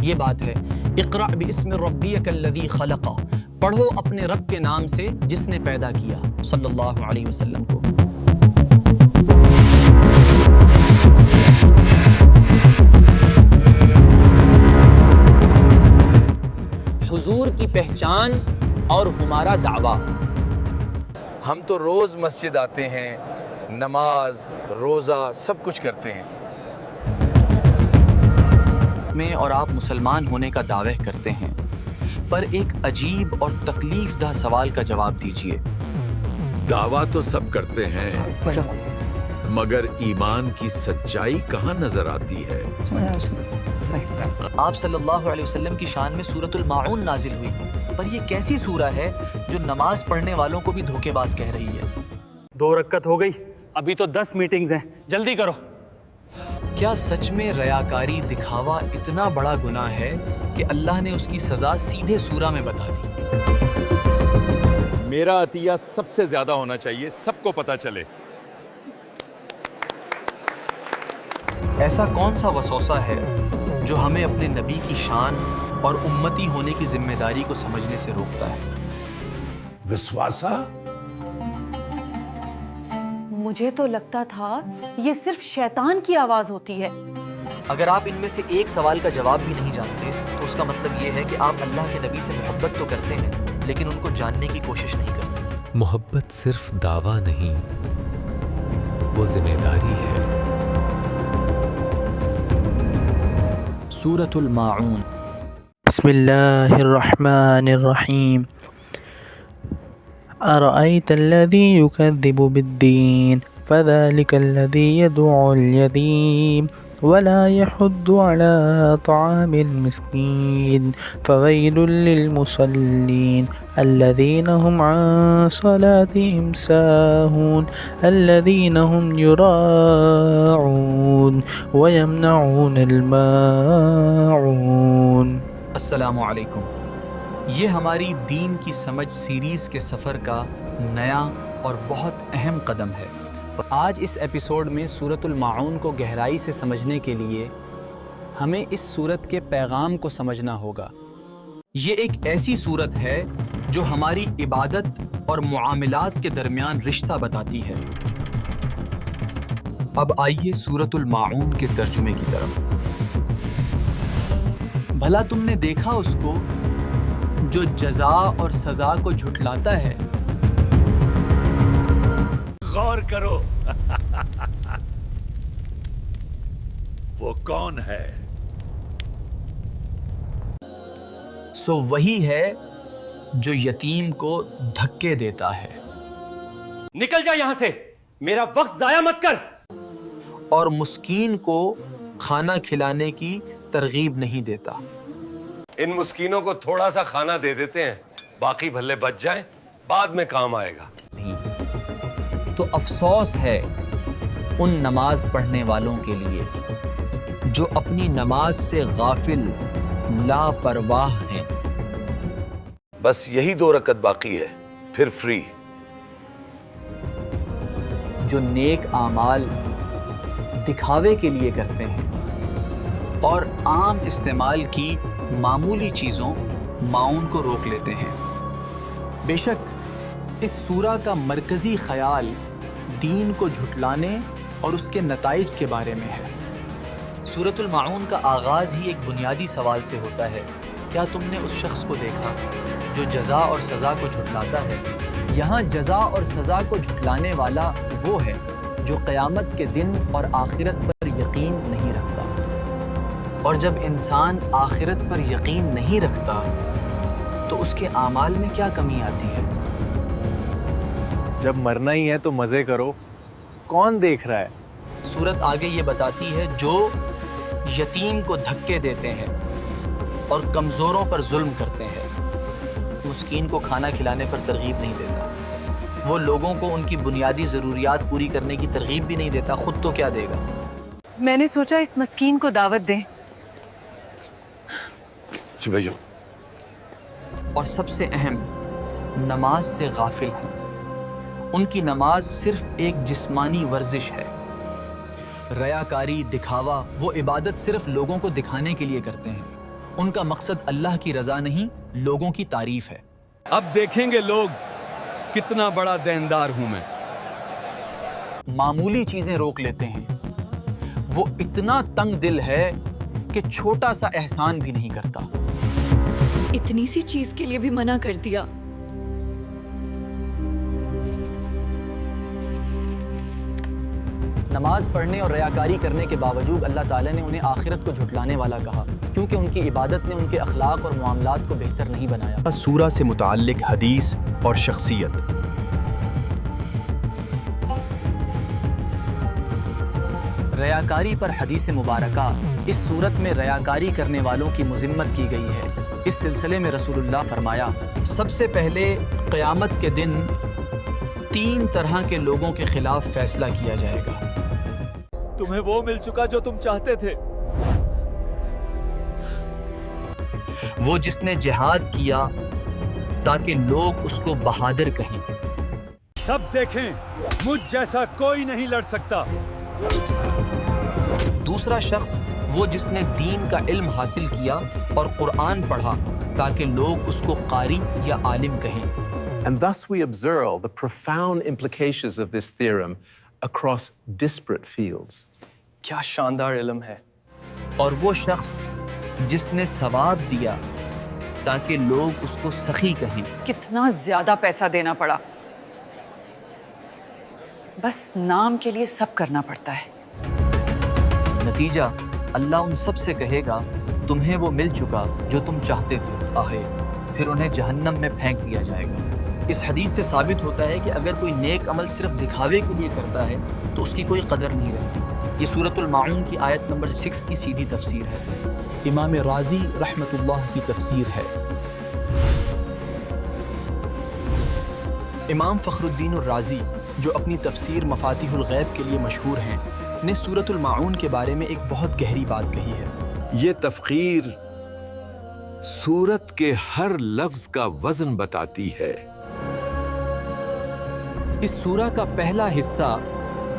یہ بات ہے اقرأ باسم ربک الذی خلق، پڑھو اپنے رب کے نام سے جس نے پیدا کیا صلی اللہ علیہ وسلم کو۔ حضور کی پہچان اور ہمارا دعویٰ۔ ہم تو روز مسجد آتے ہیں، نماز روزہ سب کچھ کرتے ہیں، میں اور آپ مسلمان ہونے کا دعویٰ کرتے ہیں، پر ایک عجیب اور تکلیف دہ سوال کا جواب دیجیے۔ دعویٰ تو سب کرتے ہیں، مگر ایمان کی سچائی کہاں نظر آتی ہے؟ آپ صلی اللہ علیہ وسلم کی شان میں سورۃ الماعون نازل ہوئی، پر یہ کیسی سورہ ہے جو نماز پڑھنے والوں کو بھی دھوکے باز کہہ رہی ہے؟ 2 رکعت ہو گئی، ابھی تو 10 میٹنگز ہیں، جلدی کرو۔ کیا سچ میں ریاکاری دکھاوا اتنا بڑا گناہ ہے کہ اللہ نے اس کی سزا سیدھے سورہ میں بتا دی؟ میرا عطیہ سب سے زیادہ ہونا چاہیے، سب کو پتہ چلے۔ ایسا کون سا وسوسہ ہے جو ہمیں اپنے نبی کی شان اور امتی ہونے کی ذمہ داری کو سمجھنے سے روکتا ہے؟ وسواسہ؟ مجھے تو لگتا تھا یہ صرف شیطان کی آواز ہوتی ہے۔ اگر آپ ان میں سے ایک سوال کا جواب بھی نہیں جانتے تو اس کا مطلب یہ ہے کہ آپ اللہ کے نبی سے محبت تو کرتے ہیں لیکن ان کو جاننے کی کوشش نہیں کرتے۔ محبت صرف دعویٰ نہیں، وہ ذمہ داری ہے۔ سورۃ الماعون۔ بسم اللہ الرحمن الرحیم۔ أرأيت الذي يكذب بالدين فذلك الذي يدعو اليتيم ولا يحض على طعام المسكين فويل للمصلين الذين هم عن صلاتهم ساهون الذين هم يراءون ويمنعون الماعون۔ السلام علیکم۔ یہ ہماری دین کی سمجھ سیریز کے سفر کا نیا اور بہت اہم قدم ہے۔ آج اس ایپیسوڈ میں سورۃ الماعون کو گہرائی سے سمجھنے کے لیے ہمیں اس سورت کے پیغام کو سمجھنا ہوگا۔ یہ ایک ایسی سورت ہے جو ہماری عبادت اور معاملات کے درمیان رشتہ بتاتی ہے۔ اب آئیے سورۃ الماعون کے ترجمے کی طرف۔ بھلا تم نے دیکھا اس کو جو جزا اور سزا کو جھٹلاتا ہے؟ غور کرو، وہ کون ہے؟ سو وہی ہے جو یتیم کو دھکے دیتا ہے نکل جا یہاں سے، میرا وقت ضائع مت کر۔ اور مسکین کو کھانا کھلانے کی ترغیب نہیں دیتا۔ ان مسکینوں کو تھوڑا سا کھانا دے دیتے ہیں، باقی بھلے بچ جائیں، بعد میں کام آئے گا۔ تو افسوس ہے ان نماز پڑھنے والوں کے لیے جو اپنی نماز سے غافل لاپرواہ ہیں۔ بس یہی 2 رکعت باقی ہے، پھر فری۔ جو نیک اعمال دکھاوے کے لیے کرتے ہیں اور عام استعمال کی معمولی چیزوں معاون کو روک لیتے ہیں۔ بے شک اس سورہ کا مرکزی خیال دین کو جھٹلانے اور اس کے نتائج کے بارے میں ہے۔ سورۃ الماعون کا آغاز ہی ایک بنیادی سوال سے ہوتا ہے، کیا تم نے اس شخص کو دیکھا جو جزا اور سزا کو جھٹلاتا ہے؟ یہاں جزا اور سزا کو جھٹلانے والا وہ ہے جو قیامت کے دن اور آخرت پر یقین نہیں رکھتا۔ اور جب انسان آخرت پر یقین نہیں رکھتا تو اس کے اعمال میں کیا کمی آتی ہے؟ جب مرنا ہی ہے تو مزے کرو، کون دیکھ رہا ہے؟ سورت آگے یہ بتاتی ہے جو یتیم کو دھکے دیتے ہیں اور کمزوروں پر ظلم کرتے ہیں، مسکین کو کھانا کھلانے پر ترغیب نہیں دیتا، وہ لوگوں کو ان کی بنیادی ضروریات پوری کرنے کی ترغیب بھی نہیں دیتا، خود تو کیا دے گا۔ میں نے سوچا اس مسکین کو دعوت دیں۔ جی بھائیو۔ اور سب سے اہم، نماز سے غافل ہیں۔ ان کی نماز صرف ایک جسمانی ورزش ہے۔ ریاکاری، دکھاوا، وہ عبادت صرف لوگوں کو دکھانے کے لیے کرتے ہیں۔ ان کا مقصد اللہ کی رضا نہیں لوگوں کی تعریف ہے۔ اب دیکھیں گے لوگ کتنا بڑا دیندار ہوں میں۔ معمولی چیزیں روک لیتے ہیں، وہ اتنا تنگ دل ہے کہ چھوٹا سا احسان بھی نہیں کرتا۔ اتنی سی چیز کے لیے بھی منع کر دیا۔ نماز پڑھنے اور ریاکاری کرنے کے باوجود اللہ تعالیٰ نے انہیں آخرت کو جھٹلانے والا کہا، کیونکہ ان کی عبادت نے ان کے اخلاق اور معاملات کو بہتر نہیں بنایا۔ سورہ سے متعلق حدیث اور شخصیت۔ ریاکاری پر حدیث مبارکہ اس صورت میں ریاکاری کرنے والوں کی مذمت کی گئی ہے۔ اس سلسلے میں رسول اللہ فرمایا، سب سے پہلے قیامت کے دن 3 طرح کے لوگوں کے خلاف فیصلہ کیا جائے گا۔ تمہیں وہ مل چکا جو تم چاہتے تھے۔ وہ جس نے جہاد کیا تاکہ لوگ اس کو بہادر کہیں۔ سب دیکھیں مجھ جیسا کوئی نہیں لڑ سکتا۔ دوسرا شخص وہ جس نے دین کا علم حاصل کیا اور قرآن پڑھا تاکہ لوگ اس کو قاری یا عالم کہیں۔ And thus we observe the profound implications of this theorem across disparate fields. کیا شاندار علم ہے۔ اور وہ شخص جس نے ثواب دیا تاکہ لوگ اس کو سخی کہیں۔ کتنا زیادہ پیسہ دینا پڑا، بس نام کے لیے سب کرنا پڑتا ہے۔ نتیجہ اللہ ان سب سے کہے گا، تمہیں وہ مل چکا جو تم چاہتے تھے، آہے، پھر انہیں جہنم میں پھینک دیا جائے گا۔ اس حدیث سے ثابت ہوتا ہے کہ اگر کوئی نیک عمل صرف دکھاوے کے لیے کرتا ہے تو اس کی کوئی قدر نہیں رہتی۔ یہ سورۃ الماعون کی آیت نمبر 6 کی سیدھی تفسیر ہے۔ امام رازی رحمۃ اللہ کی تفسیر ہے۔ امام فخر الدین الرازی جو اپنی تفسیر مفاتیح الغیب کے لیے مشہور ہیں، نے سورۃ الماعون کے بارے میں ایک بہت گہری بات کہی ہے۔ یہ تفخیر سورت کے ہر لفظ کا وزن بتاتی ہے۔ اس سورہ کا پہلا حصہ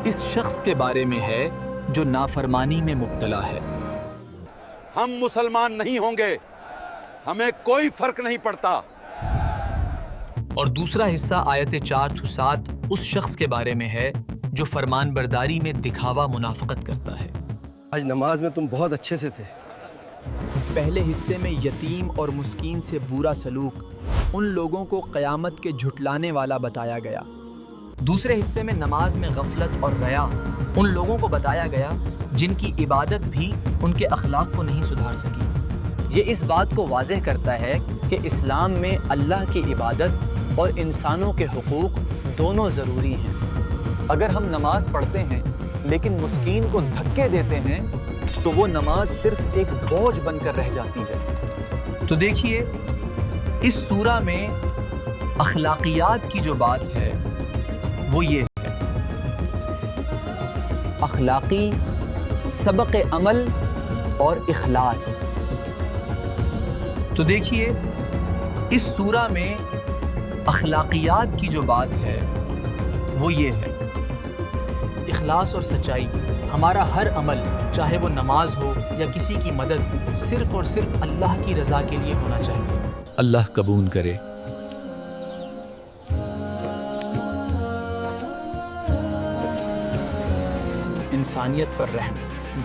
اس شخص کے بارے میں ہے جو نافرمانی میں مبتلا ہے۔ ہم مسلمان نہیں ہوں گے، ہمیں کوئی فرق نہیں پڑتا۔ اور دوسرا حصہ آیت 4-7 اس شخص کے بارے میں ہے جو فرمان برداری میں دکھاوا منافقت کرتا ہے۔ آج نماز میں تم بہت اچھے سے تھے۔ پہلے حصے میں یتیم اور مسکین سے برا سلوک ان لوگوں کو قیامت کے جھٹلانے والا بتایا گیا۔ دوسرے حصے میں نماز میں غفلت اور ریا ان لوگوں کو بتایا گیا جن کی عبادت بھی ان کے اخلاق کو نہیں سدھار سکی۔ یہ اس بات کو واضح کرتا ہے کہ اسلام میں اللہ کی عبادت اور انسانوں کے حقوق دونوں ضروری ہیں۔ اگر ہم نماز پڑھتے ہیں لیکن مسکین کو دھکے دیتے ہیں تو وہ نماز صرف ایک بوجھ بن کر رہ جاتی ہے۔ تو دیکھیے، اس سورہ میں اخلاقیات کی جو بات ہے وہ یہ ہے، اخلاقی سبق عمل اور اخلاص۔ تو دیکھیے، اس سورہ میں اخلاقیات کی جو بات ہے وہ یہ ہے، اخلاص اور سچائی۔ ہمارا ہر عمل، چاہے وہ نماز ہو یا کسی کی مدد، صرف اور صرف اللہ کی رضا کے لیے ہونا چاہیے۔ اللہ قبول کرے۔ انسانیت پر رحم۔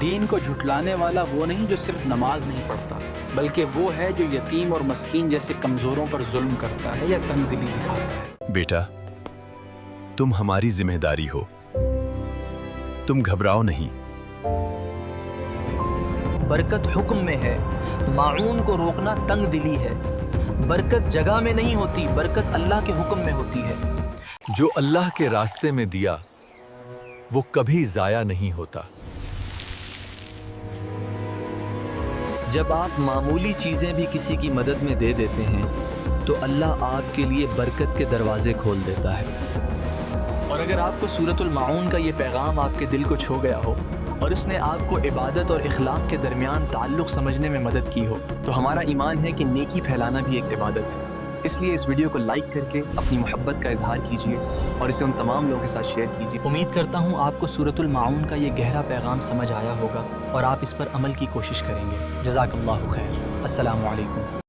دین کو جھٹلانے والا وہ نہیں جو صرف نماز نہیں پڑھتا، بلکہ وہ ہے جو یتیم اور مسکین جیسے کمزوروں پر ظلم کرتا ہے یا تنگ دلی دکھاتا ہے۔ بیٹا، تم ہماری ذمہ داری ہو، تم گھبراؤ نہیں۔ برکت حکم میں ہے، معون کو روکنا تنگ دلی ہے۔ برکت جگہ میں نہیں ہوتی، برکت اللہ کے حکم میں ہوتی ہے۔ جو اللہ کے راستے میں دیا وہ کبھی ضائع نہیں ہوتا۔ جب آپ معمولی چیزیں بھی کسی کی مدد میں دے دیتے ہیں تو اللہ آپ کے لیے برکت کے دروازے کھول دیتا ہے۔ اور اگر آپ کو سورۃ الماعون کا یہ پیغام آپ کے دل کو چھو گیا ہو اور اس نے آپ کو عبادت اور اخلاق کے درمیان تعلق سمجھنے میں مدد کی ہو، تو ہمارا ایمان ہے کہ نیکی پھیلانا بھی ایک عبادت ہے۔ اس لیے اس ویڈیو کو لائک کر کے اپنی محبت کا اظہار کیجیے اور اسے ان تمام لوگوں کے ساتھ شیئر کیجیے۔ امید کرتا ہوں آپ کو سورۃ الماعون کا یہ گہرا پیغام سمجھ آیا ہوگا اور آپ اس پر عمل کی کوشش کریں گے۔ جزاک اللہ خیر۔ السلام علیکم.